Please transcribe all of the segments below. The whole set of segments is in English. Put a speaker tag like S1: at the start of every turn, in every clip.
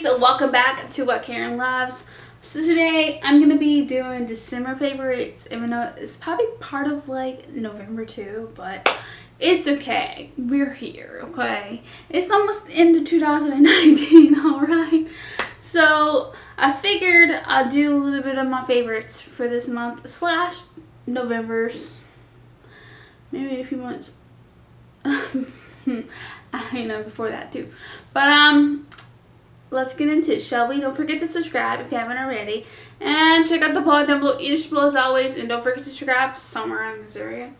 S1: beauties, welcome back to What Karen Loves. So today I'm going to be doing December favorites, even though it's probably part of like November too, but it's okay. We're here, okay? It's almost into 2019, alright? So I figured I'd do a little bit of my favorites for this month slash November's. Maybe a few months. Before that too. But let's get into it, shall we? Don't forget to subscribe if you haven't already. And check out the blog down below, as always. And don't forget to subscribe somewhere around this area.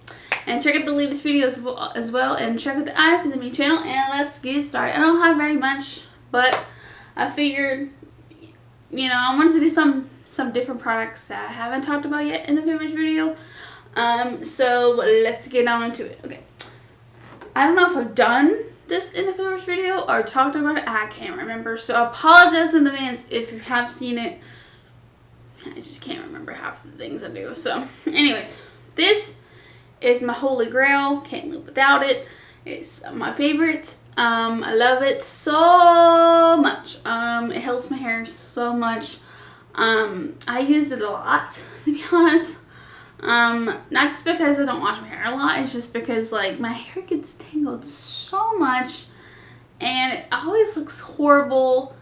S1: And check out the latest videos as well. And check out the eye for the main channel. And let's get started. I don't have very much, but I figured, I wanted to do some different products that I haven't talked about yet in the favorites video. So let's get on into it. Okay. I don't know if I've done this in the favorites video or talked about it. I can't remember. So I apologize in advance if you have seen it. I just can't remember half the things I do. So anyways, this is my holy grail. Can't live without it. It's my favorite. I love it so much. It helps my hair so much. I use it a lot, to be honest. Not just because I don't wash my hair a lot, it's just because like my hair gets tangled so much and it always looks horrible.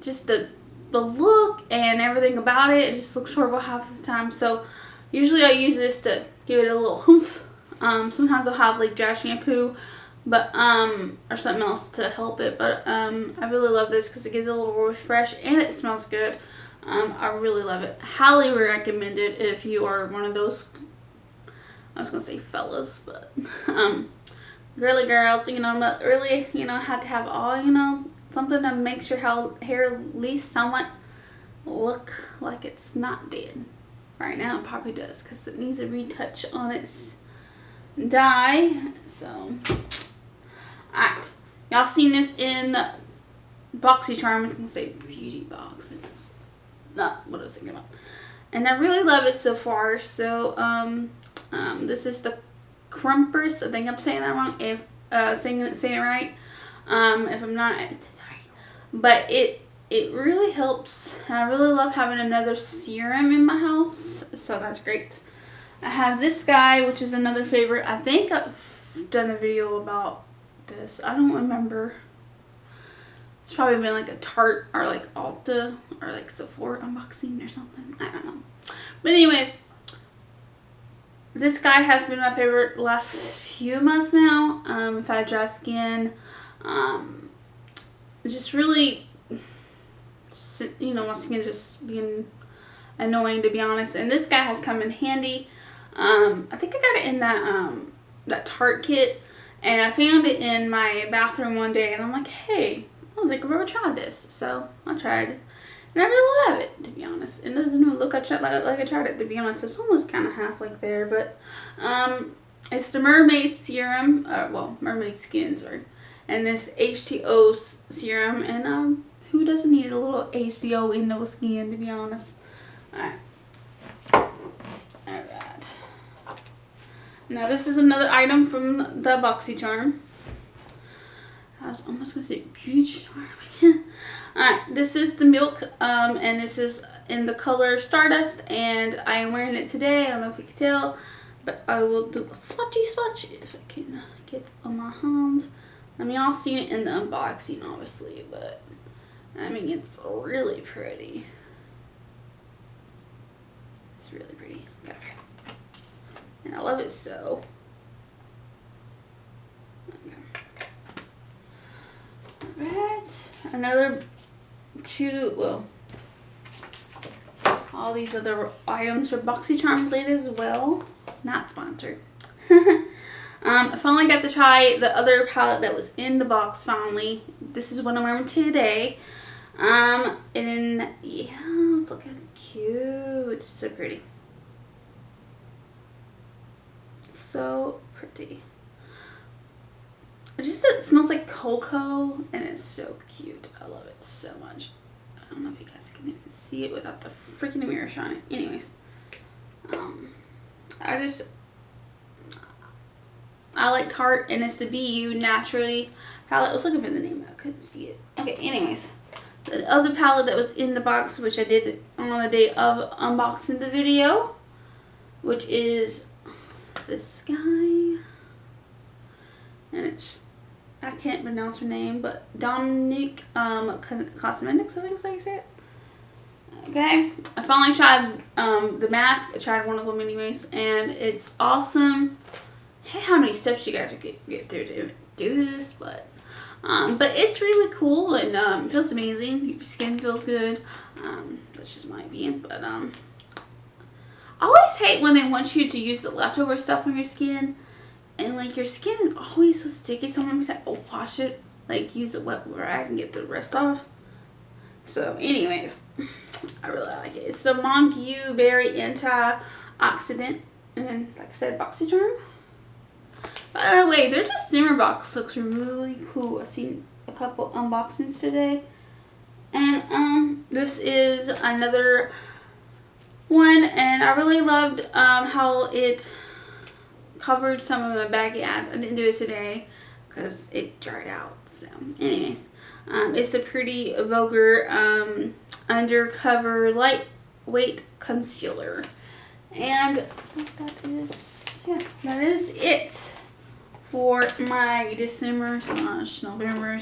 S1: Just the look and everything about it just looks horrible half the time. So usually I use this to give it a little oomph. Sometimes I'll have like dry shampoo, but or something else to help it, but I really love this because it gives it a little refresh and it smells good. I really love it. Highly recommend it if you are one of those, I was going to say fellas, but girly girls, that really, have to have all, something that makes your hair at least somewhat look like it's not dead. Right now it probably does because it needs a retouch on its dye. So, alright. Y'all seen this in BoxyCharm. I was going to say beauty box. That's what I was thinking about. And I really love it so far. So, this is the Crumpers. I think I'm saying that wrong. If saying it right. If I'm not, sorry. But it really helps. I really love having another serum in my house. So that's great. I have this guy, which is another favorite. I think I've done a video about this. I don't remember. It's probably been like a Tarte or like Ulta or like Sephora unboxing or something. I don't know. But anyways, this guy has been my favorite the last few months now. I've had dry skin. Just really, my skin just being annoying, to be honest. And this guy has come in handy. I think I got it in that Tarte kit. And I found it in my bathroom one day. And I'm like, hey. I was like, I've never tried this, so I tried it, and I really love it, to be honest. It doesn't even look like I tried it, to be honest. It's almost kind of half like there, but it's the Mermaid Serum, Mermaid Skin, sorry, and this H2O serum, and who doesn't need a little ACO in their skin, to be honest? Alright. Now this is another item from the BoxyCharm. I was almost going to say beauty charm. Alright, this is the Milk, and this is in the color Stardust, and I am wearing it today. I don't know if you can tell, but I will do a swatchy swatch if I can get on my hand. I mean, y'all seen it in the unboxing, obviously, but I mean, it's really pretty. It's really pretty. Okay. And I love it so. Alright, another all these other items are BoxyCharm related as well. Not sponsored. I finally got to try the other palette that was in the box finally. This is what I'm wearing today. And yeah, it's looking cute. It's so pretty. So pretty. It smells like cocoa, and it's so cute. I love it so much. I don't know if you guys can even see it without the freaking mirror shining. Anyways, I like Tarte, and it's the BU Naturally palette. I was looking for the name, I couldn't see it. Okay, anyways, the other palette that was in the box, which I did on the day of unboxing the video, which is this guy, and it's, I can't pronounce her name, but Dominique Cosmetics, I think is how you say it. Okay, I finally tried the mask. I tried one of them anyways, and it's awesome. I hate how many steps you got to get through to do this, but it's really cool, and it feels amazing. Your skin feels good. That's just my opinion, but I always hate when they want you to use the leftover stuff on your skin, and like your skin is always so sticky. Sometimes I wash it, like use a wet rag and get the rest off. So anyways, I really like it. It's the Monk-U Berry Antioxidant, and like I said, BoxyCharm. By the way, their December box looks really cool. I've seen a couple unboxings today, and this is another one, and I really loved how it covered some of my baggy ads. I didn't do it today because it dried out. So anyways, it's a Pretty Vulgar undercover lightweight concealer, and that is it for my December / November /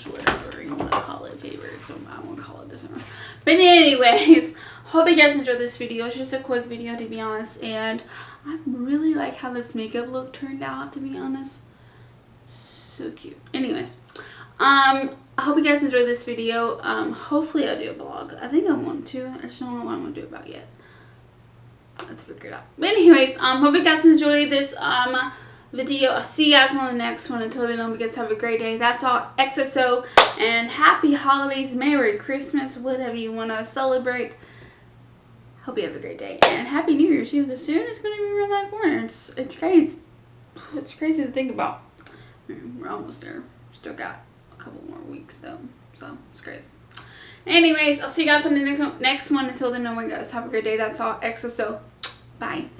S1: whatever you want to call it, favorite. So I won't call it December. But anyways, hope you guys enjoyed this video. It's just a quick video, to be honest, and I really like how this makeup look turned out, to be honest. So cute. Anyways, I hope you guys enjoyed this video. Hopefully I'll do a vlog. I think I want to. I just don't know what I'm going to do about yet. Let's figure it out. But anyways, hope you guys enjoyed this video. I'll see you guys on the next one. Until then, I hope you guys have a great day. That's all. XOXO, and happy holidays, Merry Christmas, whatever you want to celebrate. Hope you have a great day, and Happy New Year too. Because soon it's going to be around that corner. It's crazy. It's crazy to think about. We're almost there. Still got a couple more weeks though, so it's crazy. Anyways, I'll see you guys on the next one. Until then, oh my guys, have a great day. That's all. XOXO. Bye.